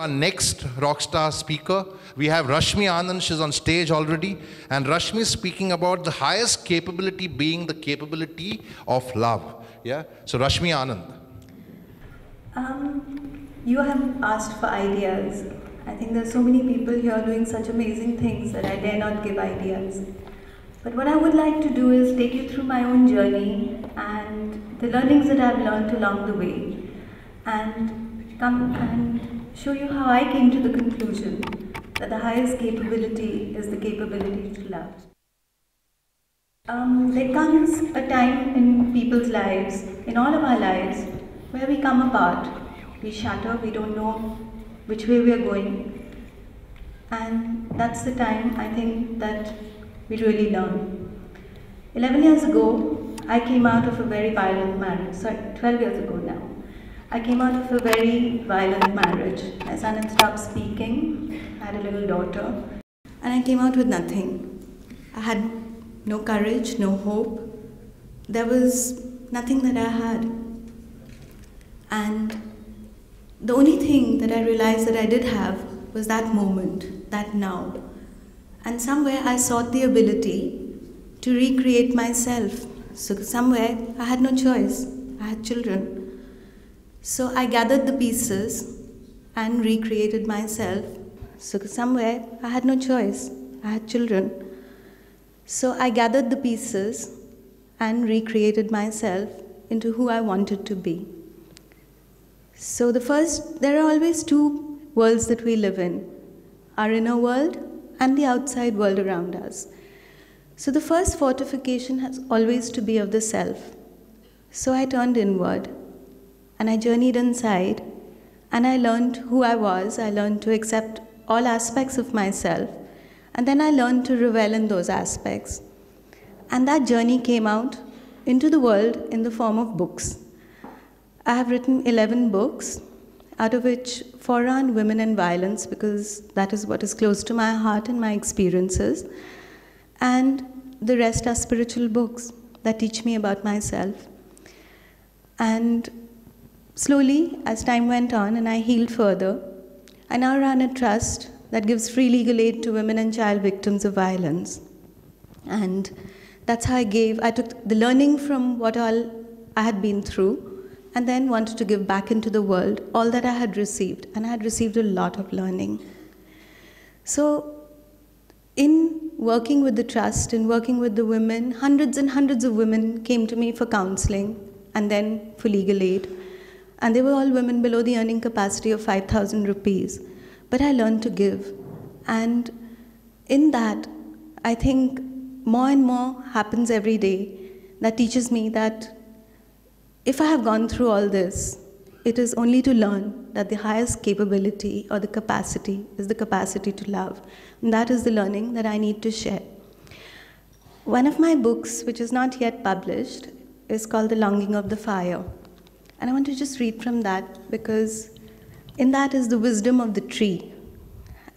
Our next rockstar speaker, we have Rashmi Anand. She's on stage already, and Rashmi is speaking about the highest capability being the capability of love. Yeah. So Rashmi Anand. You have asked for ideas. I think there's so many people here doing such amazing things that I dare not give ideas. But what I would like to do is take you through my own journey and the learnings that I've learned along the way, and come and show you how I came to the conclusion that the highest capability is the capability to love. There comes a time in people's lives, in all of our lives, where we come apart. We shatter, we don't know which way we are going. And that's the time I think that we really learn. 11 years ago, I came out of a very violent marriage. Sorry, 12 years ago now. I came out of a very violent marriage. My son had stopped speaking. I had a little daughter. And I came out with nothing. I had no courage, no hope. There was nothing that I had. And the only thing that I realized that I did have was that moment, that now. And somewhere I sought the ability to recreate myself. So somewhere I had no choice. I had children. So I gathered the pieces and recreated myself. So somewhere I had no choice. I had children. So I gathered the pieces and recreated myself into who I wanted to be. So there are always two worlds that we live in, our inner world and the outside world around us. So the first fortification has always to be of the self. So I turned inward and I journeyed inside and I learned who I was. I learned to accept all aspects of myself, and then I learned to revel in those aspects. And that journey came out into the world in the form of books. I have written 11 books, out of which 4 are on women and violence, because that is what is close to my heart and my experiences. And the rest are spiritual books that teach me about myself. And slowly, as time went on and I healed further, I now run a trust that gives free legal aid to women and child victims of violence. And that's how I took the learning from what all I had been through, and then wanted to give back into the world all that I had received, and I had received a lot of learning. So in working with the trust, in working with the women, hundreds and hundreds of women came to me for counseling and then for legal aid. And they were all women below the earning capacity of 5,000 rupees. But I learned to give. And in that, I think more and more happens every day that teaches me that if I have gone through all this, it is only to learn that the highest capability or the capacity is the capacity to love. And that is the learning that I need to share. One of my books, which is not yet published, is called The Longing of the Fire. And I want to just read from that, because in that is the wisdom of the tree.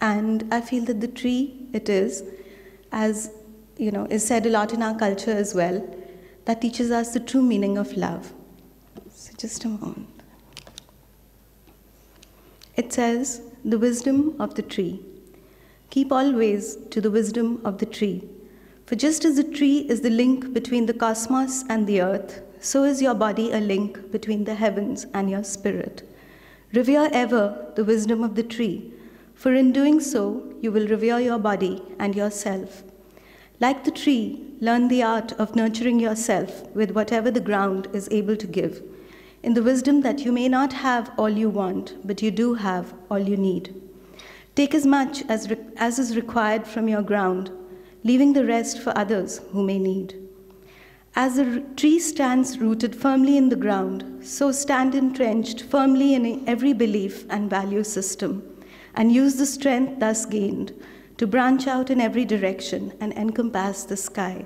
And I feel that the tree, it is, as is said a lot in our culture as well, that teaches us the true meaning of love. So just a moment. It says, the wisdom of the tree. Keep always to the wisdom of the tree. For just as the tree is the link between the cosmos and the earth, so is your body a link between the heavens and your spirit. Revere ever the wisdom of the tree, for in doing so, you will revere your body and yourself. Like the tree, learn the art of nurturing yourself with whatever the ground is able to give, in the wisdom that you may not have all you want, but you do have all you need. Take as much as is required from your ground, leaving the rest for others who may need. As the tree stands rooted firmly in the ground, so stand entrenched firmly in every belief and value system, and use the strength thus gained to branch out in every direction and encompass the sky.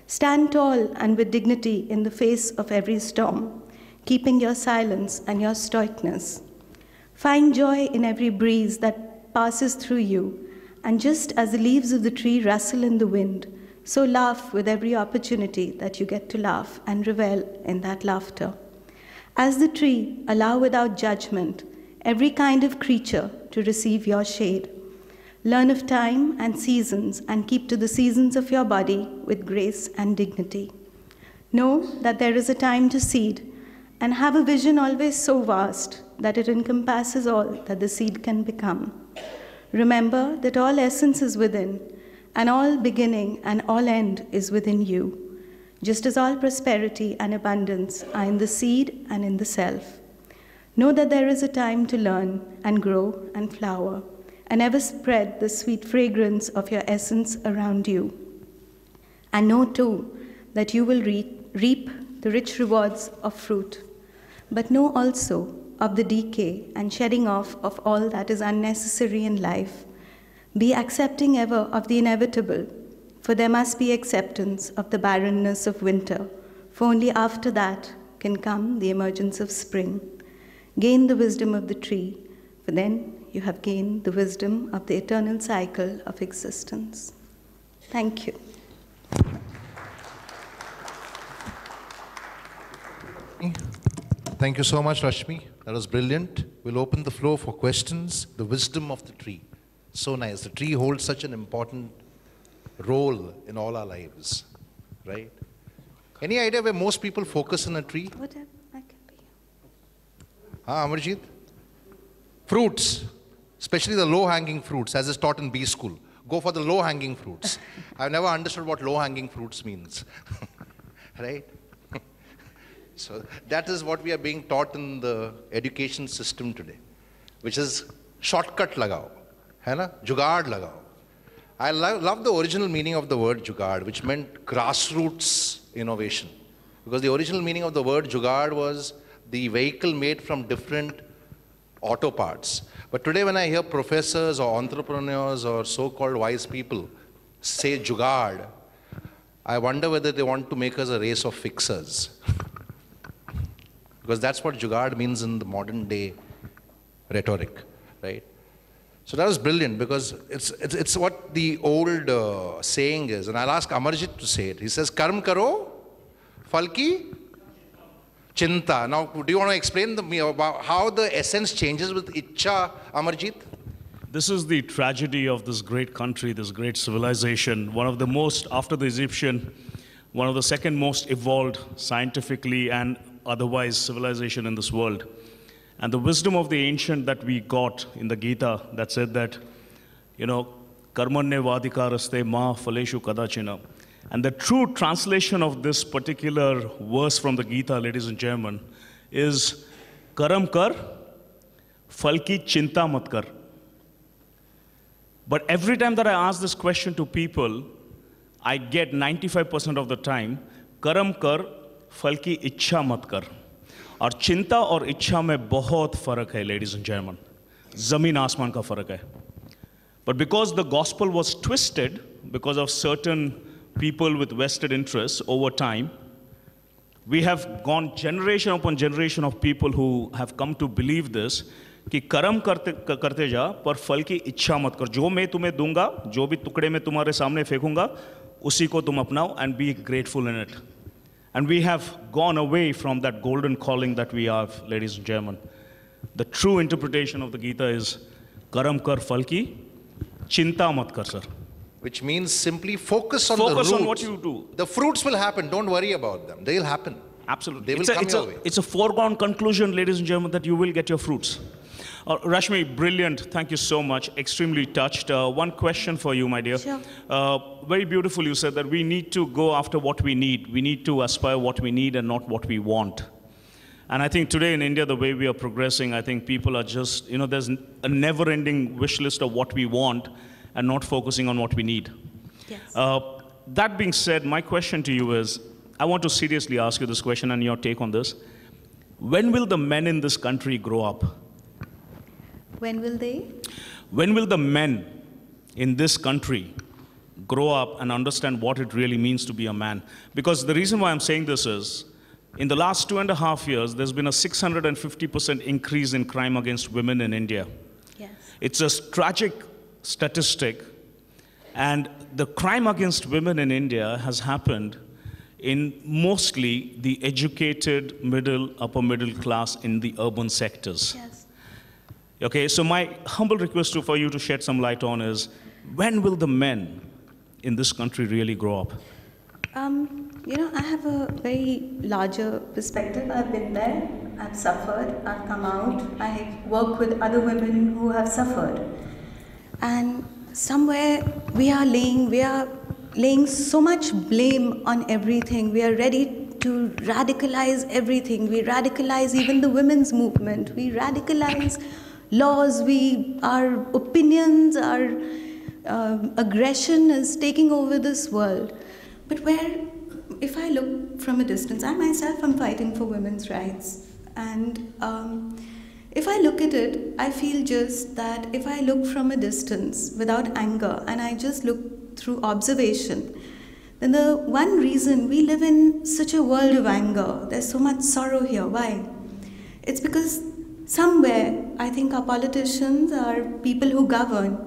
Stand tall and with dignity in the face of every storm, keeping your silence and your stoicness. Find joy in every breeze that passes through you, and just as the leaves of the tree rustle in the wind, so laugh with every opportunity that you get to laugh and revel in that laughter. As the tree, allow without judgment every kind of creature to receive your shade. Learn of time and seasons and keep to the seasons of your body with grace and dignity. Know that there is a time to seed and have a vision always so vast that it encompasses all that the seed can become. Remember that all essence is within, and all beginning and all end is within you, just as all prosperity and abundance are in the seed and in the self. Know that there is a time to learn and grow and flower, and ever spread the sweet fragrance of your essence around you. And know too that you will reap the rich rewards of fruit. But know also of the decay and shedding off of all that is unnecessary in life. Be accepting ever of the inevitable, for there must be acceptance of the barrenness of winter, for only after that can come the emergence of spring. Gain the wisdom of the tree, for then you have gained the wisdom of the eternal cycle of existence. Thank you. Thank you so much, Rashmi. That was brilliant. We'll open the floor for questions. The wisdom of the tree. So nice. The tree holds such an important role in all our lives, right? Any idea where most people focus on a tree? Whatever, I can be. Amarjit? Fruits, especially the low-hanging fruits, as is taught in B school. Go for the low-hanging fruits. I've never understood what low-hanging fruits means, right? So that is what we are being taught in the education system today, which is shortcut lagao, hai na? Jugaad lagao. I love the original meaning of the word jugaad, which meant grassroots innovation. Because the original meaning of the word jugaad was the vehicle made from different auto parts. But today when I hear professors or entrepreneurs or so-called wise people say jugaad, I wonder whether they want to make us a race of fixers. Because that's what jugaad means in the modern day rhetoric, right? So that was brilliant because it's what the old saying is. And I'll ask Amarjit to say it. He says, Karm karo, phal ki chinta. Now, do you want to explain to me about how the essence changes with Icha, Amarjit? This is the tragedy of this great country, this great civilization. One of the most, after the Egyptian, one of the second most evolved scientifically and otherwise civilization in this world. And the wisdom of the ancient that we got in the Gita that said that, you know, karmanne vadikaraste ma phaleshu kadachina. And the true translation of this particular verse from the Gita, ladies and gentlemen, is karam kar, phal ki chinta mat kar. But every time that I ask this question to people, I get 95% of the time, karam kar, फल की इच्छा मत कर और चिंता और इच्छा में बहुत फर्क है ladies and gentlemen जमीन आसमान का फर्क है but because the gospel was twisted because of certain people with vested interests over time we have gone generation upon generation of people who have come to believe this कि कर्म करते जा पर फल की इच्छा मत कर जो मैं तुम्हें दूंगा जो भी टुकड़े में तुम्हारे सामने फेंकूंगा उसी को तुम अपनाओ and be grateful in it. And we have gone away from that golden calling that we have, ladies and gentlemen. The true interpretation of the Gita is karam kar phal ki chinta mat kar, sir. Which means simply focus on the roots. Focus on what you do. The fruits will happen. Don't worry about them. They will happen. Absolutely. They will come your way. It's a foregone conclusion, ladies and gentlemen, that you will get your fruits. Rashmi, brilliant. Thank you so much. Extremely touched. One question for you, my dear. Sure. Very beautiful. You said that we need to go after what we need. We need to aspire what we need and not what we want. And I think today in India, the way we are progressing, I think people are just, you know, there's a never-ending wish list of what we want and not focusing on what we need. Yes. That being said, my question to you is, I want to seriously ask you this question and your take on this. When will the men in this country grow up? When will they? When will the men in this country grow up and understand what it really means to be a man? Because the reason why I'm saying this is, in the last 2.5 years, there's been a 650% increase in crime against women in India. Yes. It's a tragic statistic, and the crime against women in India has happened in mostly the educated upper middle class in the urban sectors. Yes. Okay, so my humble request for you to shed some light on is, when will the men in this country really grow up? You know, I have a very larger perspective. I've been there, I've suffered, I've come out, I work with other women who have suffered. And somewhere we are laying so much blame on everything. We are ready to radicalize everything. We radicalize even the women's movement. We radicalize laws. Our opinions, our aggression is taking over this world. But if I look from a distance, I myself am fighting for women's rights. And if I look at it, I feel just that if I look from a distance without anger and I just look through observation, then the one reason we live in such a world of anger, there's so much sorrow here. Why? It's because somewhere I think our politicians, our people who govern,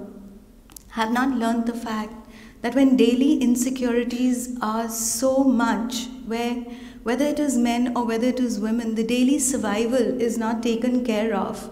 have not learned the fact that when daily insecurities are so much, whether it is men or whether it is women, the daily survival is not taken care of.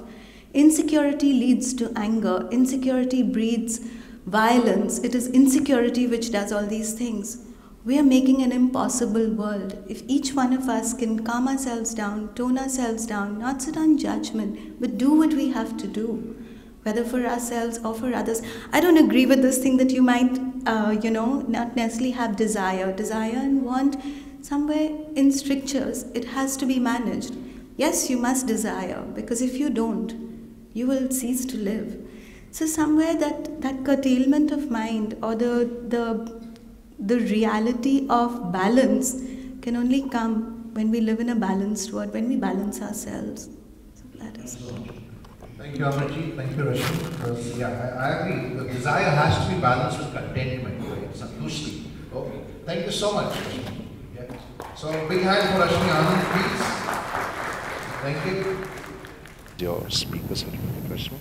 Insecurity leads to anger. Insecurity breeds violence. It is insecurity which does all these things. We are making an impossible world. If each one of us can calm ourselves down, tone ourselves down, not sit on judgment, but do what we have to do, whether for ourselves or for others. I don't agree with this thing that you might, not necessarily have desire and want. Somewhere in strictures, it has to be managed. Yes, you must desire, because if you don't, you will cease to live. So somewhere that curtailment of mind or the reality of balance can only come when we live in a balanced world, when we balance ourselves. So that is it. Thank you, Amarji. Thank you, Rashmi. Yeah, I agree. The desire has to be balanced with contentment, right? Santushti. Okay. Thank you so much, Rashmi. Yeah. So, big hand for Rashmi Anand, please. Thank you. Your speaker certificate, Rashmi.